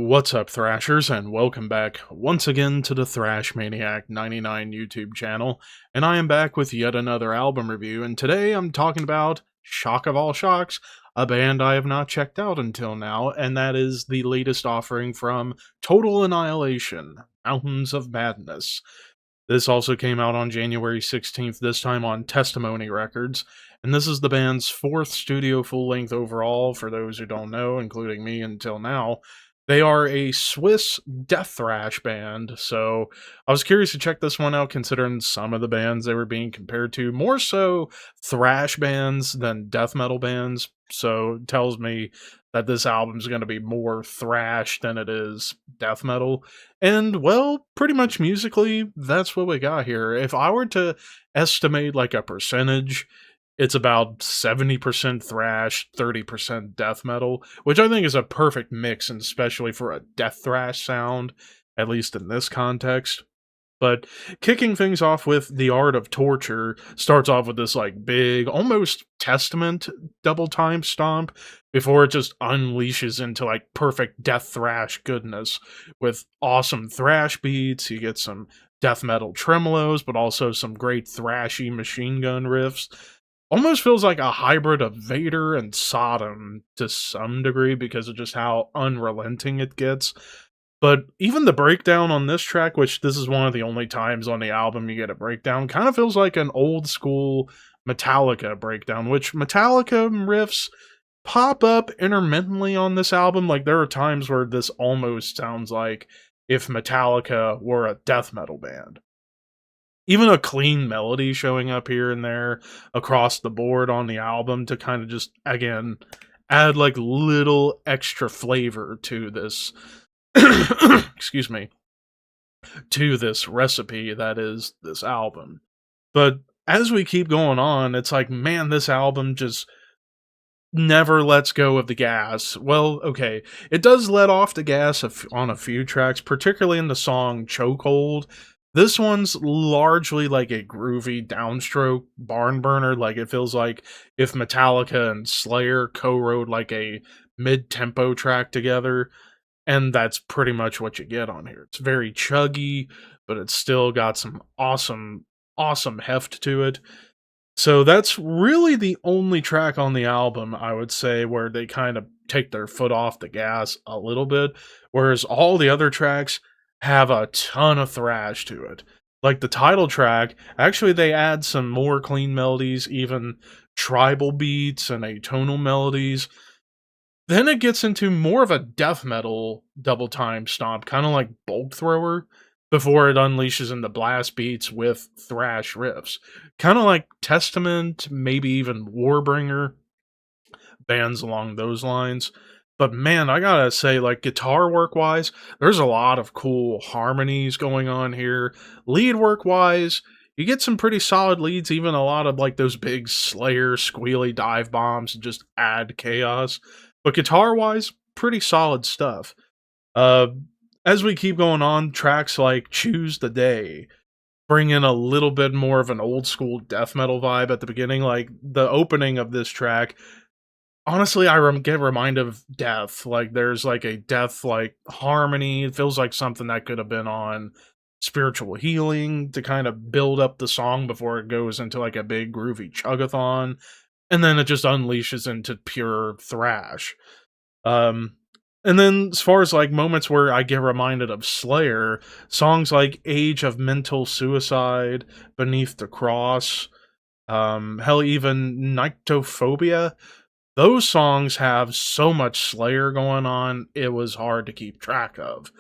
What's up, Thrashers, and welcome back once again to the Thrash Maniac 99 YouTube channel. And I am back with yet another album review, and today I'm talking about shock of all shocks, a band I have not checked out until now, and that is the latest offering from Total Annihilation, Mountains of Madness. This also came out on January 16th, this time on Testimony Records, and this is the band's fourth studio full-length overall, for those who don't know, including me until now. They are a Swiss death thrash band, so I was curious to check this one out considering some of the bands they were being compared to, more so thrash bands than death metal bands, so it tells me that this album's going to be more thrash than it is death metal. And, well, pretty much musically, that's what we got here. If I were to estimate like a percentage, it's about 70% thrash, 30% death metal, which I think is a perfect mix, and especially for a death thrash sound, at least in this context. But kicking things off with The Art of Torture starts off with this like big, almost Testament double time stomp before it just unleashes into like perfect death thrash goodness with awesome thrash beats. You get some death metal tremolos, but also some great thrashy machine gun riffs. Almost feels like a hybrid of Vader and Sodom to some degree because of just how unrelenting it gets. But even the breakdown on this track, which this is one of the only times on the album you get a breakdown, kind of feels like an old school Metallica breakdown, which Metallica riffs pop up intermittently on this album. Like, there are times where this almost sounds like if Metallica were a death metal band. Even a clean melody showing up here and there across the board on the album to kind of just, again, add like little extra flavor to this excuse me, to this recipe that is this album. But as we keep going on, it's like, man, this album just never lets go of the gas. Well, okay, it does let off the gas on a few tracks, particularly in the song Chokehold. This one's largely like a groovy downstroke barn burner. Like, it feels like if Metallica and Slayer co-wrote like a mid-tempo track together, and that's pretty much what you get on here. It's very chuggy, but it's still got some awesome heft to it. So that's really the only track on the album, I would say, where they kind of take their foot off the gas a little bit, whereas all the other tracks have a ton of thrash to it. Like the title track, actually they add some more clean melodies, even tribal beats and atonal melodies. Then it gets into more of a death metal double time stomp, kind of like Bulk Thrower, before it unleashes into blast beats with thrash riffs. Kind of like Testament, maybe even Warbringer, bands along those lines. But man, I gotta say, like, guitar work wise, there's a lot of cool harmonies going on here. Lead work wise, you get some pretty solid leads, even a lot of like those big Slayer squealy dive bombs just add chaos. But guitar wise, pretty solid stuff. Uh, as we keep going on, tracks like Choose the Day bring in a little bit more of an old school death metal vibe at the beginning. Like the opening of this track, honestly, get reminded of Death. Like, there's like a Death like harmony. It feels like something that could have been on Spiritual Healing to kind of build up the song before it goes into like a big groovy chugathon, and then it just unleashes into pure thrash. Um, and then as far as like moments where I get reminded of Slayer, songs like Age of Mental Suicide, Beneath the Cross, hell, even Nyctophobia, those songs have so much Slayer going on, it was hard to keep track of.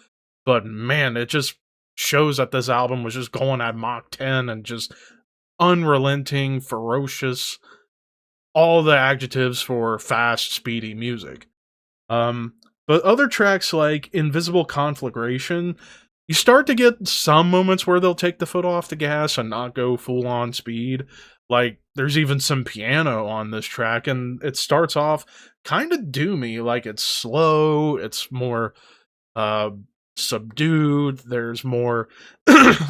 But man, it just shows that this album was just going at Mach 10 and just unrelenting, ferocious, all the adjectives for fast, speedy music. But other tracks like Invisible Conflagration, you start to get some moments where they'll take the foot off the gas and not go full on speed. Like, there's even some piano on this track, and it starts off kind of doomy. Like, it's slow, it's more uh subdued. There's more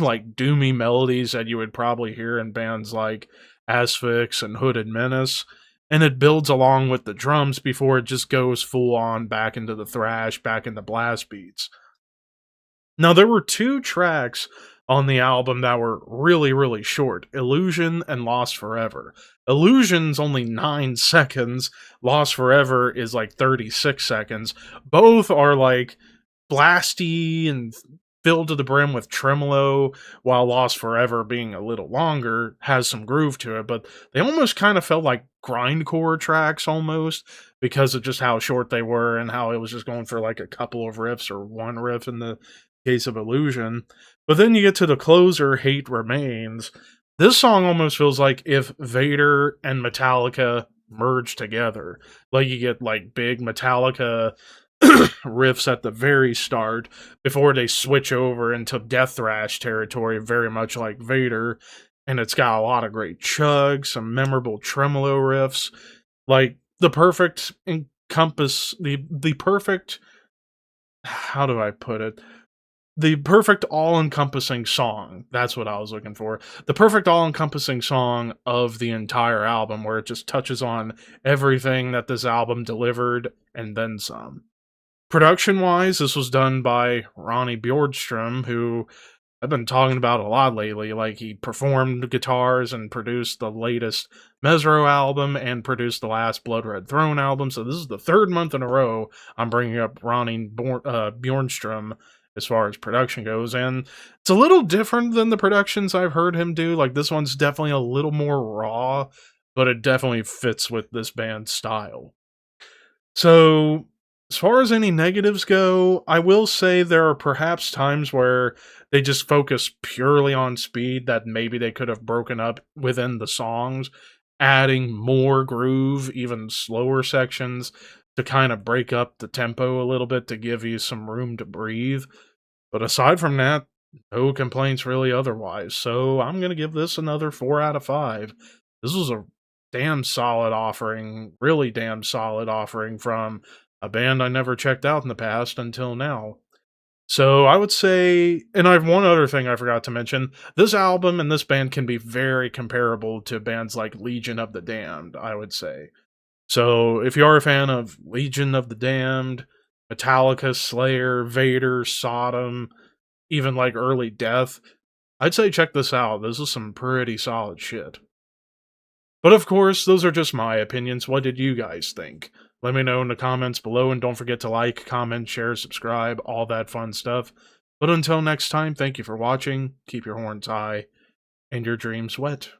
like doomy melodies that you would probably hear in bands like Asphyx and Hooded Menace. and it builds along with the drums before it just goes full on back into the thrash, back into blast beats. Now, there were two tracks on the album that were really, really short: Illusion and Lost Forever. Illusion's only 9 seconds, Lost Forever is like 36 seconds. Both are like blasty and filled to the brim with tremolo, while Lost Forever, being a little longer, has some groove to it, but they almost kind of felt like grindcore tracks almost because of just how short they were and how it was just going for like a couple of riffs or one riff in the case of Illusion. But then you get to the closer, Hate Remains. This song almost feels like if Vader and Metallica merged together. Like you get like big Metallica riffs at the very start before they switch over into death thrash territory, very much like Vader. And it's got a lot of great chugs, some memorable tremolo riffs, like the perfect encompass the perfect, how do I put it? The perfect all-encompassing song. That's what I was looking for. The perfect all-encompassing song of the entire album, where it just touches on everything that this album delivered and then some. Production-wise, this was done by Ronnie Bjordstrom, who I've been talking about a lot lately. Like, he performed guitars and produced the latest Mesro album and produced the last Blood Red Throne album. So this is the third month in a row I'm bringing up Ronnie Bjornstrom as far as production goes. And it's a little different than the productions I've heard him do. Like, this one's definitely a little more raw, but it definitely fits with this band's style. So, as far as any negatives go, I will say there are perhaps times where they just focus purely on speed that maybe they could have broken up within the songs, adding more groove, even slower sections to kind of break up the tempo a little bit to give you some room to breathe. But aside from that, no complaints really otherwise. So I'm going to give this another 4 out of 5. This was a damn solid offering, really damn solid offering from a band I never checked out in the past until now. So I would say, and I have one other thing I forgot to mention. This album and this band can be very comparable to bands like Legion of the Damned, I would say. So if you are a fan of Legion of the Damned, Metallica, Slayer, Vader, Sodom, even like early Death, I'd say check this out. This is some pretty solid shit. But of course, those are just my opinions. What did you guys think? Let me know in the comments below, and don't forget to like, comment, share, subscribe, all that fun stuff. But until next time, thank you for watching, keep your horns high, and your dreams wet.